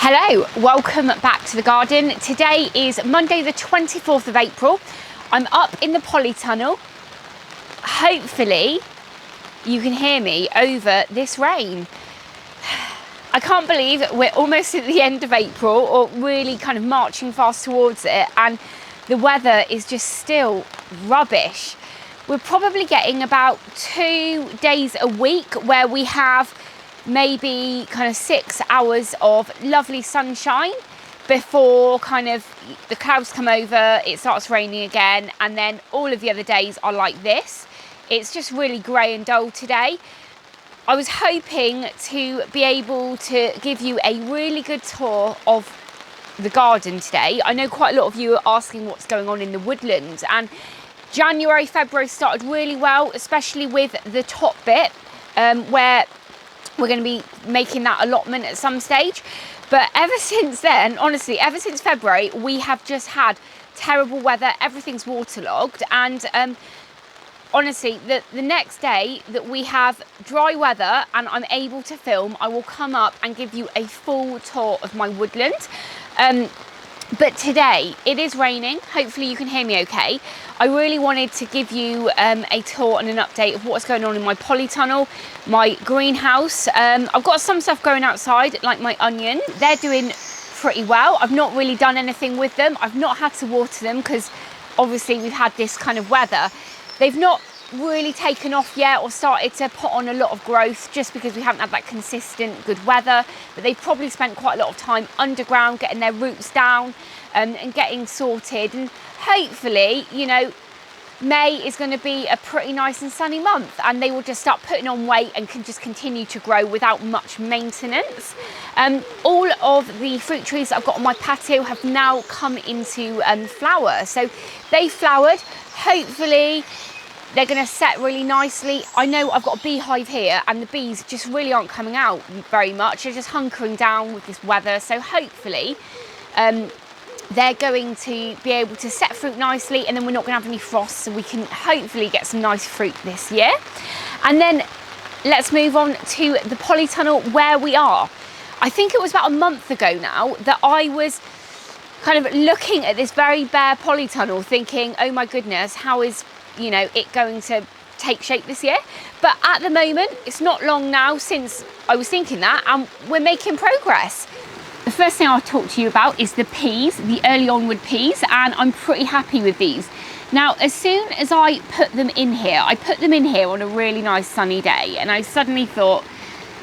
Hello, welcome back to the garden. Today is Monday the 24th of April. I'm up in the Polytunnel. Hopefully you can hear me over this rain. I can't believe we're almost at the end of April, or really kind of marching fast towards it, and the weather is just still rubbish. We're probably getting about 2 days a week where we have maybe kind of 6 hours of lovely sunshine before kind of the clouds come over, it starts raining again, and then all of the other days are like this. It's just really grey and dull today. I was hoping to be able to give you a really good tour of the garden today. I know quite a lot of you are asking what's going on in the woodland, and January, February started really well, especially with the top bit where we're going to be making that allotment at some stage. But ever since then, honestly, ever since February, we have just had terrible weather. Everything's waterlogged, and honestly, the next day that we have dry weather and I'm able to film, I will come up and give you a full tour of my woodland. But today it is raining. Hopefully you can hear me okay. I really wanted to give you a tour and an update of what's going on in my polytunnel, my greenhouse. I've got some stuff going outside, like my onion. They're doing pretty well. I've not really done anything with them. I've not had to water them because obviously we've had this kind of weather. They've not really taken off yet or started to put on a lot of growth just because we haven't had that consistent good weather, but they've probably spent quite a lot of time underground getting their roots down and getting sorted, and hopefully, you know, May is going to be a pretty nice and sunny month and they will just start putting on weight and can just continue to grow without much maintenance. All of the fruit trees that I've got on my patio have now come into flower, so they flowered. Hopefully they're going to set really nicely. I know I've got a beehive here and the bees just really aren't coming out very much. They're just hunkering down with this weather. So hopefully they're going to be able to set fruit nicely, and then we're not going to have any frost, so we can hopefully get some nice fruit this year. And then let's move on to the polytunnel where we are. I think it was about a month ago now that I was kind of looking at this very bare polytunnel thinking, oh my goodness, how is, you know, it going to take shape this year? But at the moment, it's not long now since I was thinking that, and we're making progress. The first thing I'll talk to you about is the peas, the early onward peas, and I'm pretty happy with these. Now, as soon as I put them in here, I put them in here on a really nice sunny day, and I suddenly thought,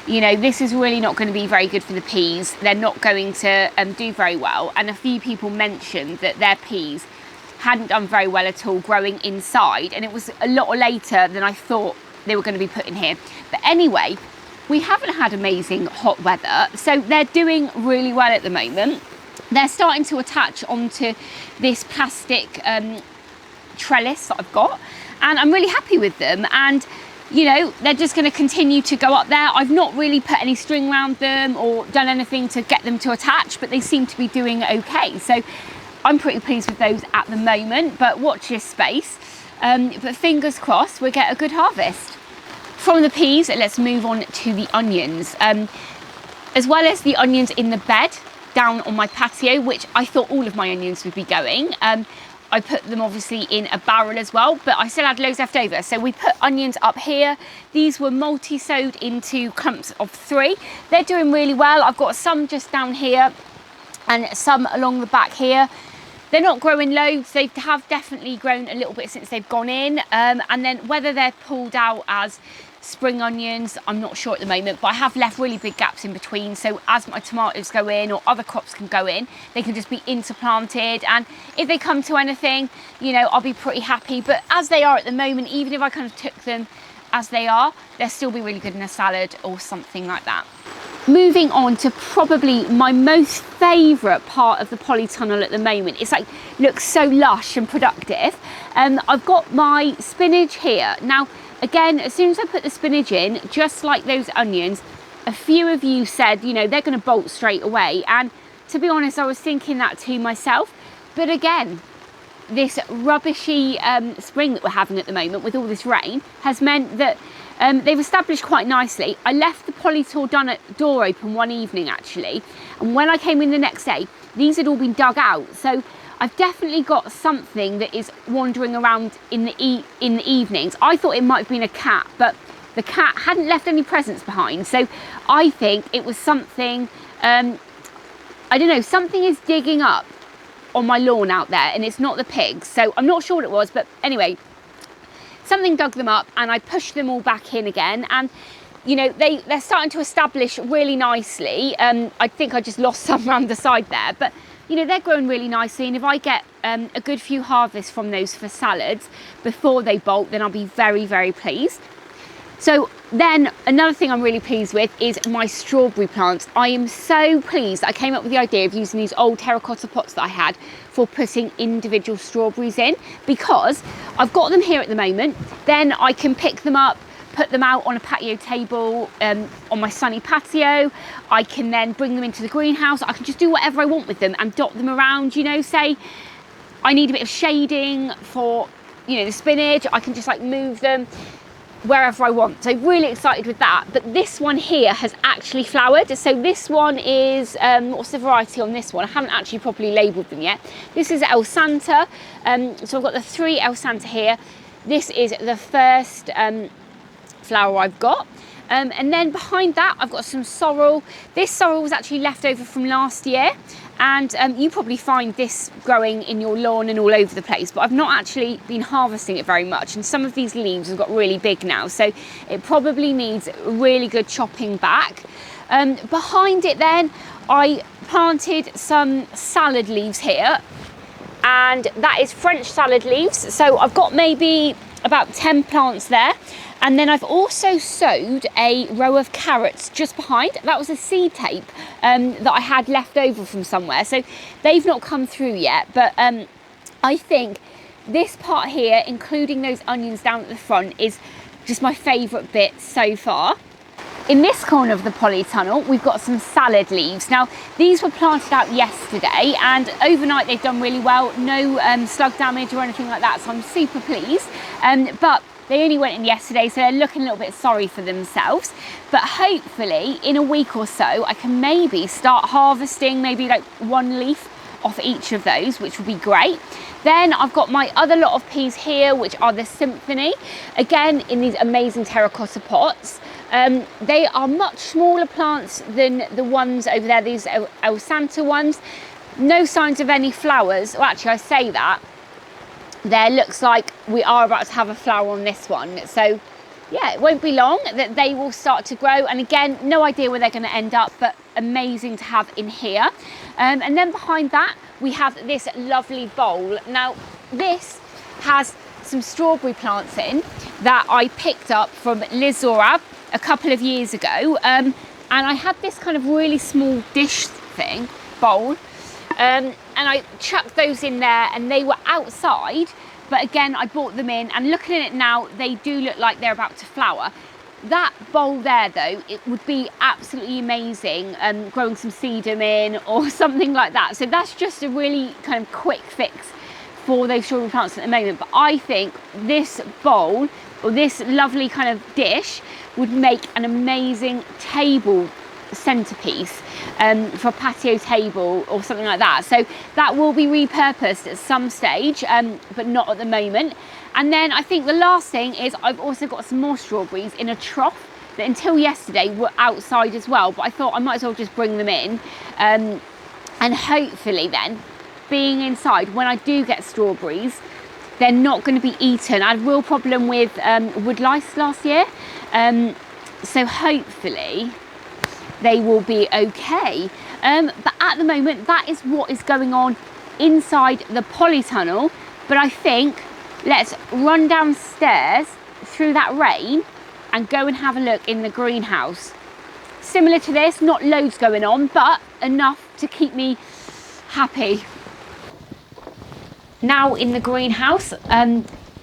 you know, this is really not going to be very good for the peas. They're not going to do very well. And a few people mentioned that their peas hadn't done very well at all growing inside, and it was a lot later than I thought they were going to be put in here. But anyway, we haven't had amazing hot weather, so they're doing really well at the moment. They're starting to attach onto this plastic trellis that I've got, and I'm really happy with them. And you know, they're just going to continue to go up there. I've not really put any string around them or done anything to get them to attach, but they seem to be doing okay. So I'm pretty pleased with those at the moment, but watch this space. But fingers crossed we'll get a good harvest. From the peas, let's move on to the onions. As well as the onions in the bed down on my patio, which I thought all of my onions would be going. I put them obviously in a barrel as well, but I still had loads left over. So we put onions up here. These were multi-sowed into clumps of 3. They're doing really well. I've got some just down here and some along the back here. They're not growing loads. They have definitely grown a little bit since they've gone in. And then whether they're pulled out as spring onions, I'm not sure at the moment, but I have left really big gaps in between. So as my tomatoes go in or other crops can go in, they can just be interplanted. And if they come to anything, you know, I'll be pretty happy. But as they are at the moment, even if I kind of took them as they are, they'll still be really good in a salad or something like that. Moving on to probably my most favourite part of the polytunnel at the moment. It's like, looks so lush and productive. I've got my spinach here. Now, again, as soon as I put the spinach in, just like those onions, a few of you said, you know, they're going to bolt straight away. And to be honest, I was thinking that to myself. But again, this rubbishy spring that we're having at the moment with all this rain has meant that they've established quite nicely. I left the Polytunnel door open one evening actually, and when I came in the next day, these had all been dug out. So I've definitely got something that is wandering around in the evenings. I thought it might have been a cat, but the cat hadn't left any presents behind. So I think it was something, I don't know, something is digging up on my lawn out there, and it's not the pigs. So I'm not sure what it was, but anyway, something dug them up and I pushed them all back in again. And you know, they're starting to establish really nicely. I think I just lost some around the side there, but you know, they're growing really nicely. And if I get a good few harvests from those for salads before they bolt, then I'll be very, very pleased. So then another thing I'm really pleased with is my strawberry plants. I am so pleased I came up with the idea of using these old terracotta pots that I had for putting individual strawberries in, because I've got them here at the moment. Then I can pick them up, put them out on a patio table on my sunny patio. I can then bring them into the greenhouse. I can just do whatever I want with them and dot them around, you know, say I need a bit of shading for, you know, the spinach. I can just like move them wherever I want. So really excited with that. But this one here has actually flowered. So this one is, what's the variety on this one? I haven't actually properly labelled them yet. This is El Santa. So I've got the 3 El Santa here. This is the first flower I've got. And then behind that, I've got some sorrel. This sorrel was actually left over from last year. And you probably find this growing in your lawn and all over the place, but I've not actually been harvesting it very much. And some of these leaves have got really big now, so it probably needs really good chopping back. Behind it then, I planted some salad leaves here, and that is French salad leaves. So I've got maybe about 10 plants there. And then I've also sowed a row of carrots just behind. That was a seed tape that I had left over from somewhere. So they've not come through yet, but I think this part here, including those onions down at the front, is just my favourite bit so far. In this corner of the polytunnel, we've got some salad leaves. Now, these were planted out yesterday, and overnight they've done really well. No slug damage or anything like that, so I'm super pleased. But they only went in yesterday, so they're looking a little bit sorry for themselves. But hopefully, in a week or so, I can maybe start harvesting maybe like 1 leaf off each of those, which would be great. Then I've got my other lot of peas here, which are the Symphony, again in these amazing terracotta pots. They are much smaller plants than the ones over there, these El Santa ones. No signs of any flowers. Well, actually, I say that. There looks like we are about to have a flower on this one. So yeah, it won't be long that they will start to grow. And again, no idea where they're going to end up, but amazing to have in here. And then behind that, we have this lovely bowl. Now, this has some strawberry plants in that I picked up from Liz Zorab a couple of years ago. And I had this kind of really small dish thing, bowl. And I chucked those in there, and they were outside, but again I brought them in, and looking at it now, they do look like they're about to flower. That bowl there though, it would be absolutely amazing growing some sedum in or something like that. So that's just a really kind of quick fix for those strawberry plants at the moment. But I think this bowl, or this lovely kind of dish, would make an amazing table centerpiece for a patio table or something like that. So that will be repurposed at some stage, but not at the moment. And then I think the last thing is I've also got some more strawberries in a trough that until yesterday were outside as well, but I thought I might as well just bring them in, and hopefully then, being inside, when I do get strawberries, they're not going to be eaten. I had a real problem with wood lice last year, so hopefully they will be okay. But at the moment, that is what is going on inside the polytunnel. But I think let's run downstairs through that rain and go and have a look in the greenhouse. Similar to this, not loads going on, but enough to keep me happy. Now in the greenhouse,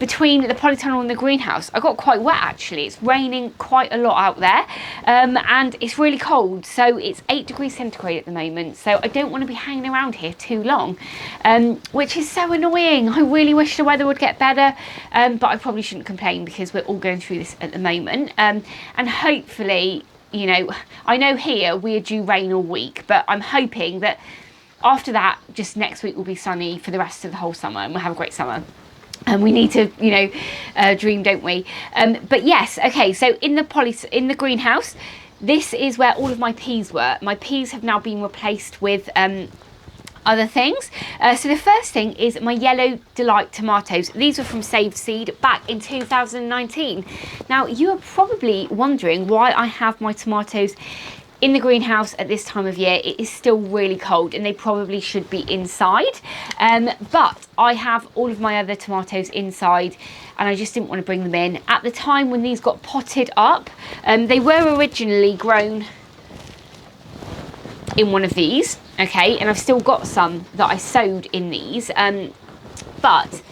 between the polytunnel and the greenhouse, I got quite wet actually. It's raining quite a lot out there, and it's really cold. So it's 8 degrees centigrade at the moment. So I don't want to be hanging around here too long, which is so annoying. I really wish the weather would get better, but I probably shouldn't complain because we're all going through this at the moment. And hopefully, you know, I know here we're due rain all week, but I'm hoping that after that, just next week will be sunny for the rest of the whole summer and we'll have a great summer. And we need to, you know, dream, don't we? But yes, okay, so in the greenhouse, this is where all of my peas were. My peas have now been replaced with other things. So the first thing is my Yellow Delight tomatoes. These were from Saved Seed back in 2019. Now, you are probably wondering why I have my tomatoes in the greenhouse at this time of year. It is still really cold and they probably should be inside, but I have all of my other tomatoes inside and I just didn't want to bring them in. At the time when these got potted up, they were originally grown in one of these, okay, and I've still got some that I sowed in these, but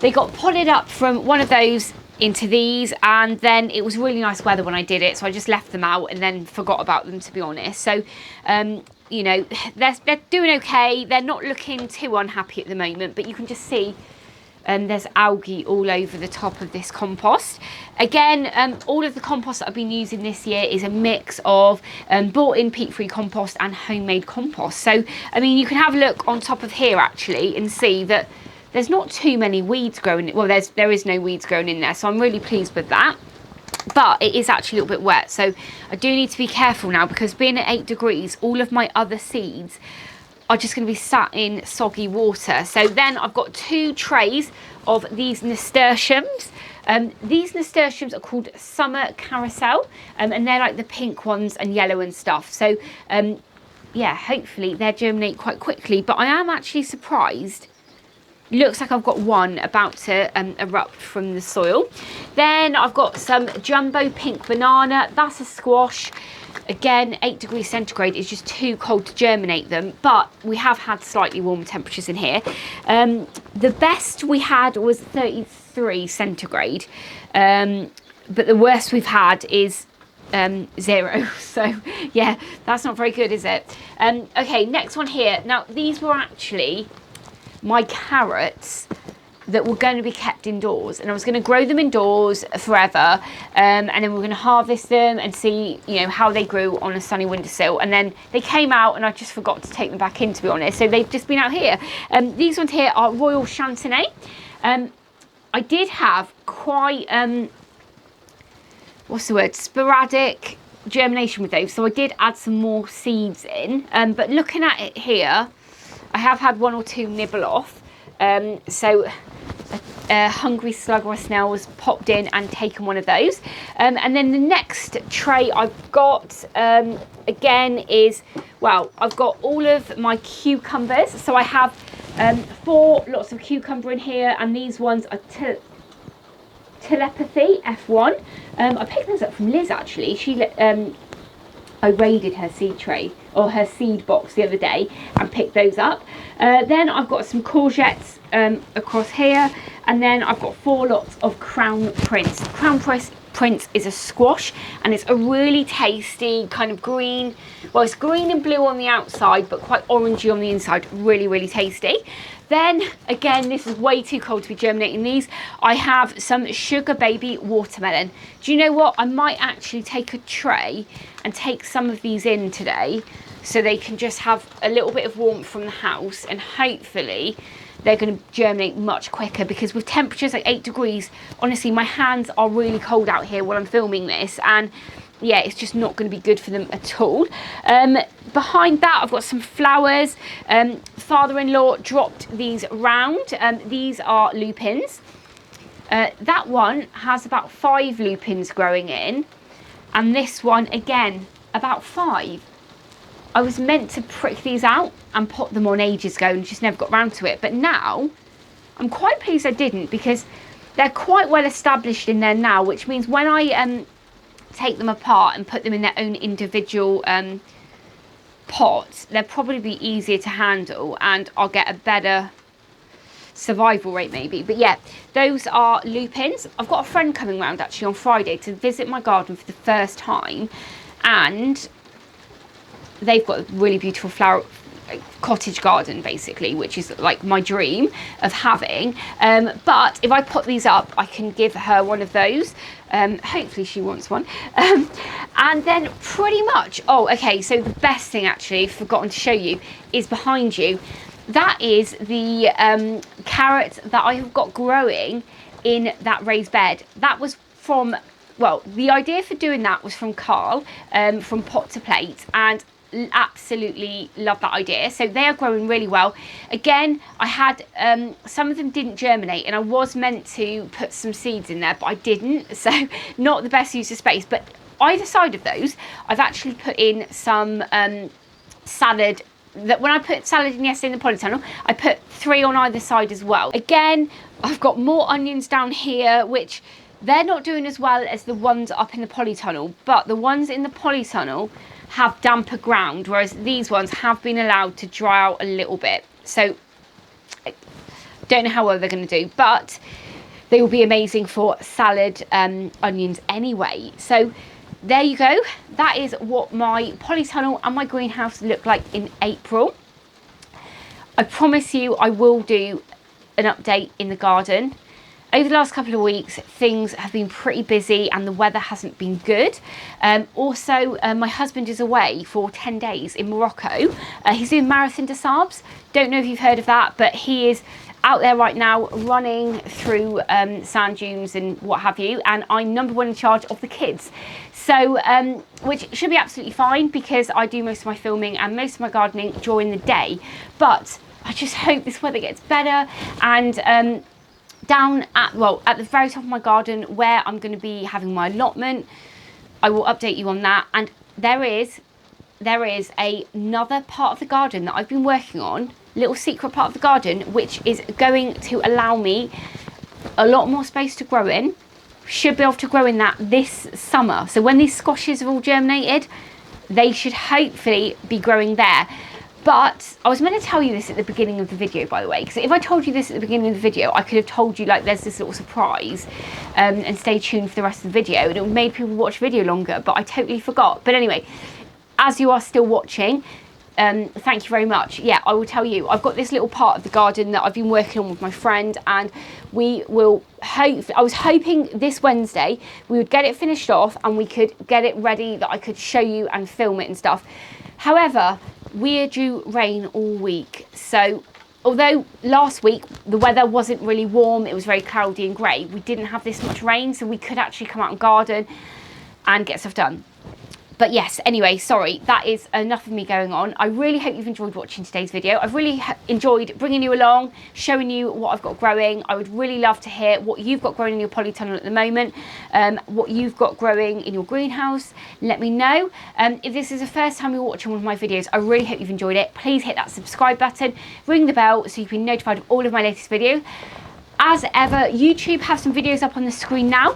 they got potted up from one of those into these, and then it was really nice weather when I did it, so I just left them out and then forgot about them, to be honest. So you know, they're doing okay. They're not looking too unhappy at the moment, but you can just see there's algae all over the top of this compost. Again, all of the compost that I've been using this year is a mix of bought-in peat-free compost and homemade compost. So I mean, you can have a look on top of here actually and see that there's not too many weeds growing. Well, there is no weeds growing in there, so I'm really pleased with that. But it is actually a little bit wet, so I do need to be careful now, because being at 8 degrees, all of my other seeds are just going to be sat in soggy water. So then I've got 2 trays of these nasturtiums. These nasturtiums are called Summer Carousel, and they're like the pink ones and yellow and stuff. So yeah, hopefully they germinate quite quickly, but I am actually surprised. Looks like I've got one about to erupt from the soil. Then I've got some jumbo pink banana. That's a squash. Again, 8 degrees centigrade is just too cold to germinate them, but we have had slightly warmer temperatures in here. The best we had was 33 centigrade, but the worst we've had is 0. So yeah, that's not very good, is it? Okay, next one here. Now, these were actually my carrots that were going to be kept indoors, and I was going to grow them indoors forever, and then we're going to harvest them and see, you know, how they grew on a sunny windowsill. And then they came out and I just forgot to take them back in, to be honest, so they've just been out here. These ones here are Royal Chantenay. I did have quite what's the word, sporadic germination with those, so I did add some more seeds in, but looking at it here, I have had 1 or 2 nibble off. So a hungry slug or a snail was popped in and taken one of those. And then the next tray I've got, again, is, well, I've got all of my cucumbers. So I have 4 lots of cucumber in here, and these ones are Telepathy F1. I picked those up from Liz, actually. She I raided her seed tray, or her seed box, the other day and picked those up. Then I've got some courgettes across here, and then I've got 4 lots of Crown Prince. Crown Prince is a squash, and it's a really tasty kind of green, well, it's green and blue on the outside but quite orangey on the inside. Really, really tasty. Then again, this is way too cold to be germinating these. I have some Sugar Baby watermelon. Do you know what? I might actually take a tray and take some of these in today, so they can just have a little bit of warmth from the house, and hopefully they're going to germinate much quicker, because with temperatures like 8 degrees, honestly, my hands are really cold out here while I'm filming this, and yeah, it's just not going to be good for them at all. Behind that, I've got some flowers. Father-in-law dropped these round. These are lupins. That one has about 5 lupins growing in, and this one, again, about 5. I was meant to prick these out and pot them on ages ago and just never got round to it. But now, I'm quite pleased I didn't, because they're quite well established in there now, which means when I take them apart and put them in their own individual pots, they'll probably be easier to handle, and I'll get a better survival rate maybe. But yeah, those are lupins. I've got a friend coming round actually on Friday to visit my garden for the first time, and they've got a really beautiful flower cottage garden basically, which is like my dream of having. But if I put these up, I can give her one of those. Hopefully she wants one. And then pretty much, oh okay, so the best thing actually, forgotten to show you, is behind you. That is the carrot that I have got growing in that raised bed. That was from, well, the idea for doing that was from Carl, from Pot to Plate, and absolutely love that idea. So they are growing really well. Again, I had some of them didn't germinate, and I was meant to put some seeds in there, but I didn't, so not the best use of space. But either side of those, I've actually put in some salad. That when I put salad in yesterday in the polytunnel, I put 3 on either side as well. Again, I've got more onions down here, which they're not doing as well as the ones up in the polytunnel, but the ones in the polytunnel have damper ground, whereas these ones have been allowed to dry out a little bit. So I don't know how well they're going to do, but they will be amazing for salad onions anyway. So there you go. That is what my polytunnel and my greenhouse look like in April. I promise you I will do an update in the garden. Over the last couple of weeks, things have been pretty busy and the weather hasn't been good. Also, my husband is away for 10 days in Morocco. He's doing Marathon des Sables. Don't know if you've heard of that, but he is out there right now running through sand dunes and what have you. And I'm number 1 in charge of the kids. So, which should be absolutely fine because I do most of my filming and most of my gardening during the day. But I just hope this weather gets better, and down at, well, at the very top of my garden where I'm going to be having my allotment, I will update you on that. And there is another part of the garden that I've been working on, little secret part of the garden, which is going to allow me a lot more space to grow in. Should be able to grow in that this summer. So when these squashes have all germinated, they should hopefully be growing there. But I was meant to tell you this at the beginning of the video, by the way, because if I told you this at the beginning of the video, I could have told you like there's this little surprise, and stay tuned for the rest of the video, and it would have made people watch the video longer, but I totally forgot. But anyway, as you are still watching, thank you very much. Yeah, I will tell you, I've got this little part of the garden that I've been working on with my friend, and we will I was hoping this Wednesday we would get it finished off and we could get it ready that I could show you and film it and stuff. However, we are due rain all week. So although last week the weather wasn't really warm, it was very cloudy and grey, we didn't have this much rain, so we could actually come out and garden and get stuff done. But yes, anyway, sorry, that is enough of me going on. I really hope you've enjoyed watching today's video. I've really enjoyed bringing you along, showing you what I've got growing. I would really love to hear what you've got growing in your polytunnel at the moment, what you've got growing in your greenhouse. Let me know. If this is the first time you're watching one of my videos, I really hope you've enjoyed it. Please hit that subscribe button, ring the bell so you can be notified of all of my latest videos. As ever, YouTube have some videos up on the screen now,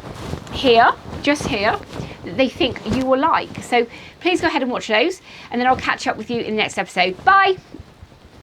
here, just here, that they think you will like. So please go ahead and watch those, and then I'll catch up with you in the next episode. Bye!